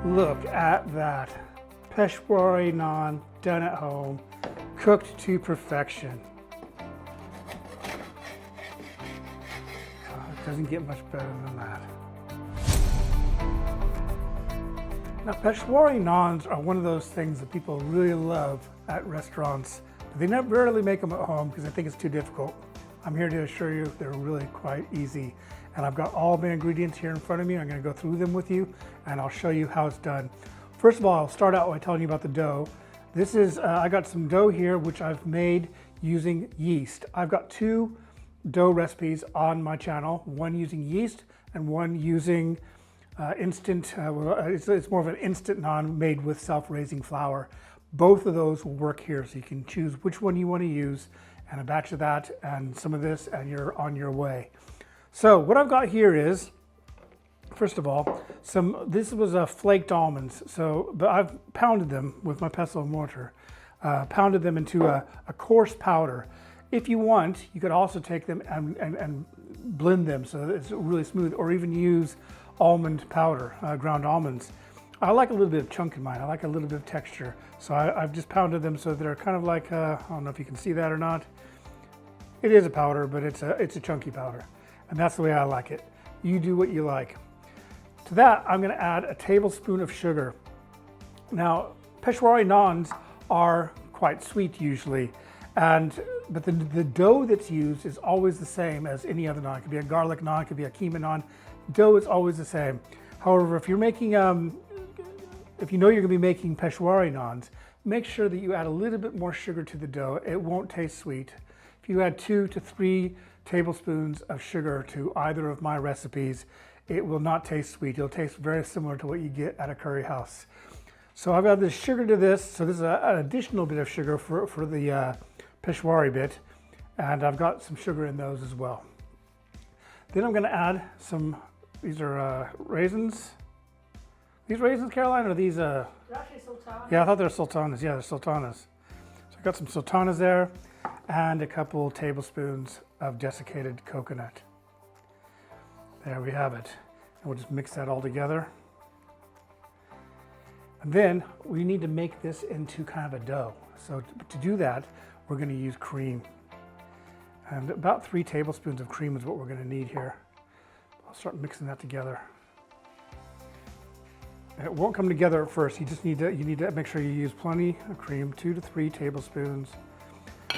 Look at that. Peshwari Naan done at home, cooked to perfection. Oh, it doesn't get much better than that. Now, Peshwari Naans are one of those things that people really love at restaurants, but they rarely make them at home because they think it's too difficult. I'm here to assure you they're really quite easy. And I've got all the ingredients here in front of me. I'm going to go through them with you and I'll show you how it's done. First of all, I'll start out by telling you about the dough. This is, I got some dough here which I've made using yeast. I've got two dough recipes on my channel, one using yeast and one using instant, it's more of an instant naan made with self-raising flour. Both of those will work here, so you can choose which one you want to use, and a batch of that and some of this, and you're on your way. So what I've got here is, first of all, this was flaked almonds. But I've pounded them with my pestle and mortar, pounded them into a coarse powder. If you want, you could also take them and blend them so that it's really smooth, or even use almond powder, ground almonds. I like a little bit of chunk in mine. I like a little bit of texture. So I've just pounded them so they're kind of like, I don't know if you can see that or not. It is a powder, but it's a chunky powder. And that's the way I like it. You do what you like. To that, I'm gonna add a tablespoon of sugar. Now, Peshwari Naans are quite sweet usually, but the dough that's used is always the same as any other naan. It could be a garlic naan, it could be a keema naan. Dough is always the same. However, if you're making, if you know you're gonna be making Peshwari Naans, make sure that you add a little bit more sugar to the dough. It won't taste sweet. If you add 2 to 3 tablespoons of sugar to either of my recipes, it will not taste sweet. It'll taste very similar to what you get at a curry house. So I've got this sugar to this. So this is an additional bit of sugar for the Peshwari bit. And I've got some sugar in those as well. Then I'm gonna add these are raisins. These raisins, Caroline, or are these? They're actually sultanas. Yeah, I thought they were sultanas. Yeah, they're sultanas. So I've got some sultanas there and a couple tablespoons of desiccated coconut. There we have it. And we'll just mix that all together. And then we need to make this into kind of a dough. So to do that, we're going to use cream. And about 3 tablespoons of cream is what we're going to need here. I'll start mixing that together. And it won't come together at first. You need to make sure you use plenty of cream, 2 to 3 tablespoons.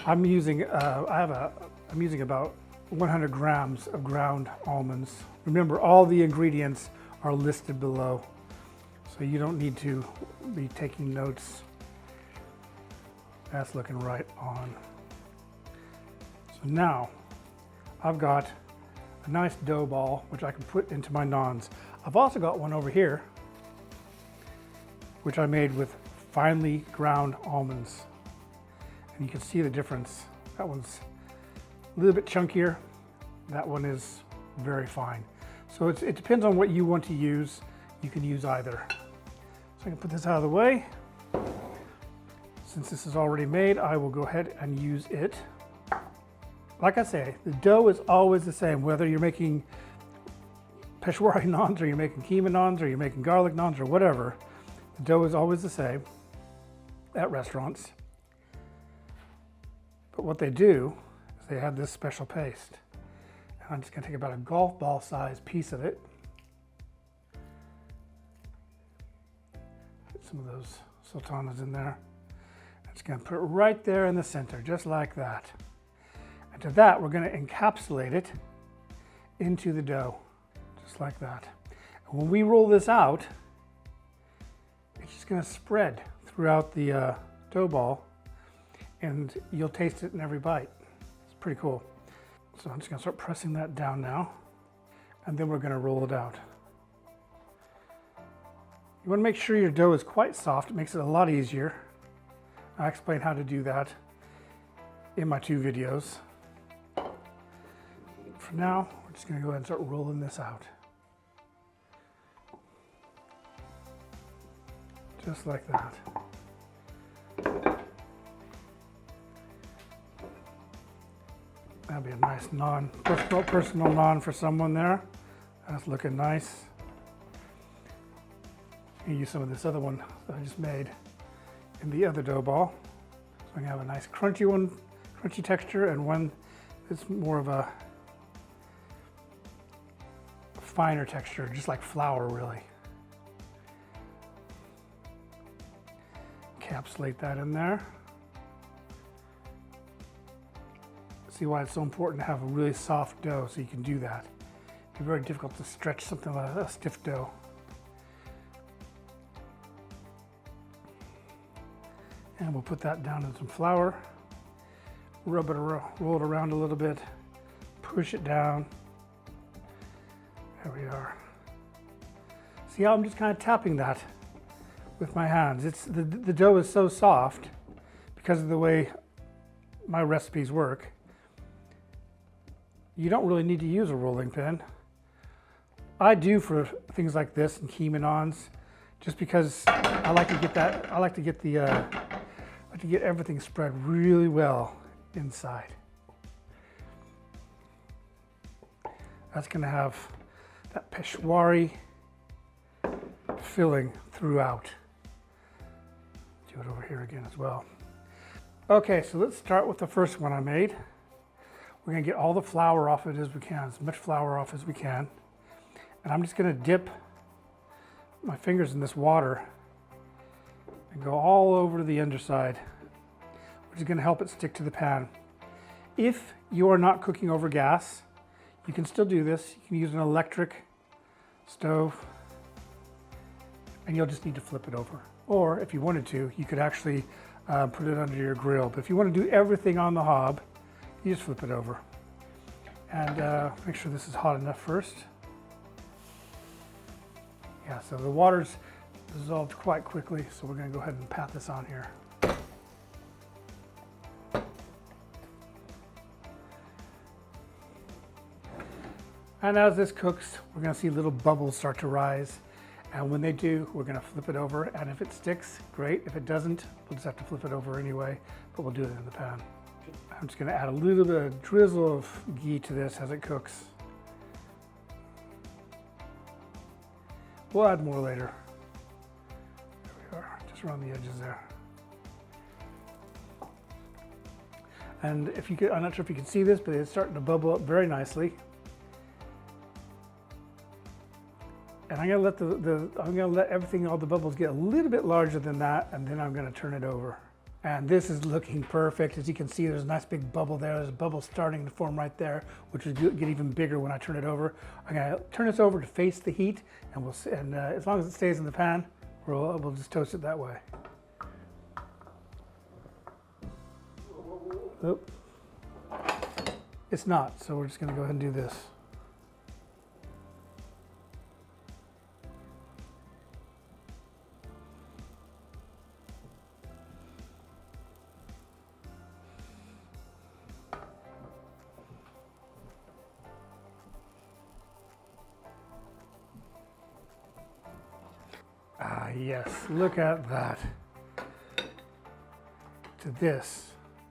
I'm using about 100 grams of ground almonds. Remember, all the ingredients are listed below, so you don't need to be taking notes. That's looking right on. So now I've got a nice dough ball, which I can put into my naans. I've also got one over here, which I made with finely ground almonds. And you can see the difference. That one's a little bit chunkier. That one is very fine. So it depends on what you want to use. You can use either. So I can put this out of the way. Since this is already made, I will go ahead and use it. Like I say, the dough is always the same, whether you're making Peshwari naans or you're making keema naans or you're making garlic naans or whatever. The dough is always the same at restaurants. But what they do is they have this special paste. And I'm just going to take about a golf ball sized piece of it. Put some of those sultanas in there. I'm just going to put it right there in the center, just like that. And to that, we're going to encapsulate it into the dough, just like that. And when we roll this out, it's just going to spread throughout the dough ball, and you'll taste it in every bite. It's pretty cool. So I'm just going to start pressing that down now, and then we're going to roll it out. You want to make sure your dough is quite soft. It makes it a lot easier. I explain how to do that in my 2 videos. For now, we're just going to go ahead and start rolling this out. Just like that. That'll be a nice naan, personal naan for someone there. That's looking nice. I'm gonna use some of this other one that I just made in the other dough ball. So I'm gonna have a nice crunchy one, crunchy texture, and one that's more of a finer texture, just like flour really. Encapsulate that in there. See why it's so important to have a really soft dough so you can do that. It'd be very difficult to stretch something like a stiff dough. And we'll put that down in some flour, roll it around a little bit, push it down. There we are. See how I'm just kind of tapping that with my hands. The dough is so soft because of the way my recipes work. You don't really need to use a rolling pin. I do for things like this and keema naans, just because I like to get that. I like to get everything spread really well inside. That's going to have that Peshwari filling throughout. Do it over here again as well. Okay, so let's start with the first one I made. We're going to get all the flour off it as we can, as much flour off as we can. And I'm just going to dip my fingers in this water and go all over the underside, which is going to help it stick to the pan. If you are not cooking over gas, you can still do this. You can use an electric stove, and you'll just need to flip it over. Or if you wanted to, you could actually put it under your grill. But if you want to do everything on the hob, you just flip it over. And make sure this is hot enough first. Yeah, so the water's dissolved quite quickly, so we're going to go ahead and pat this on here. And as this cooks, we're going to see little bubbles start to rise. And when they do, we're going to flip it over. And if it sticks, great. If it doesn't, we'll just have to flip it over anyway, but we'll do it in the pan. I'm just going to add a little bit of drizzle of ghee to this as it cooks. We'll add more later. There we are, just around the edges there. And if you could, I'm not sure if you can see this, but it's starting to bubble up very nicely. And I'm going to let everything, all the bubbles get a little bit larger than that, and then I'm going to turn it over. And this is looking perfect. As you can see, there's a nice big bubble there. There's a bubble starting to form right there, which will get even bigger when I turn it over. I'm going to turn this over to face the heat, and as long as it stays in the pan, we'll just toast it that way. Oop. It's not, so we're just going to go ahead and do this. Ah, yes, look at that. To this,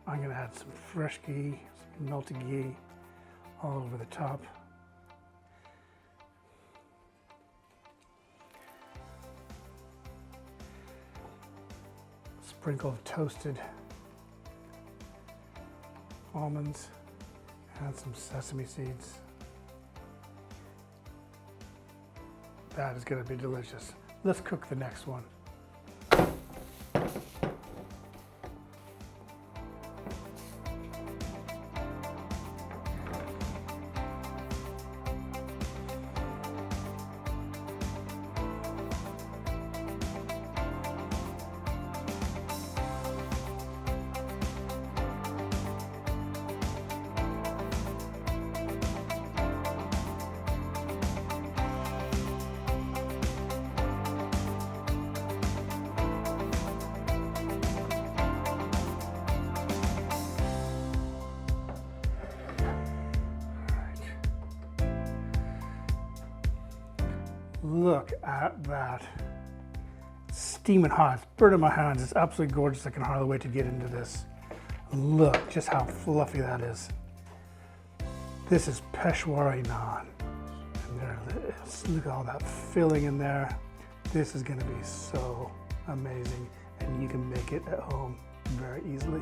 I'm going to add some fresh ghee, some melted ghee all over the top. Sprinkle of toasted almonds and some sesame seeds. That is going to be delicious. Let's cook the next one. Look at that. Steaming hot. It's burning my hands. It's absolutely gorgeous. I can hardly wait to get into this. Look just how fluffy that is. This is Peshwari Naan. And there it is. Look at all that filling in there. This is gonna be so amazing, and you can make it at home very easily.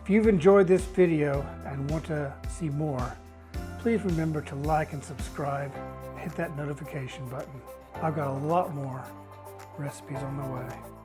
If you've enjoyed this video and want to see more, please remember to like and subscribe, hit that notification button. I've got a lot more recipes on the way.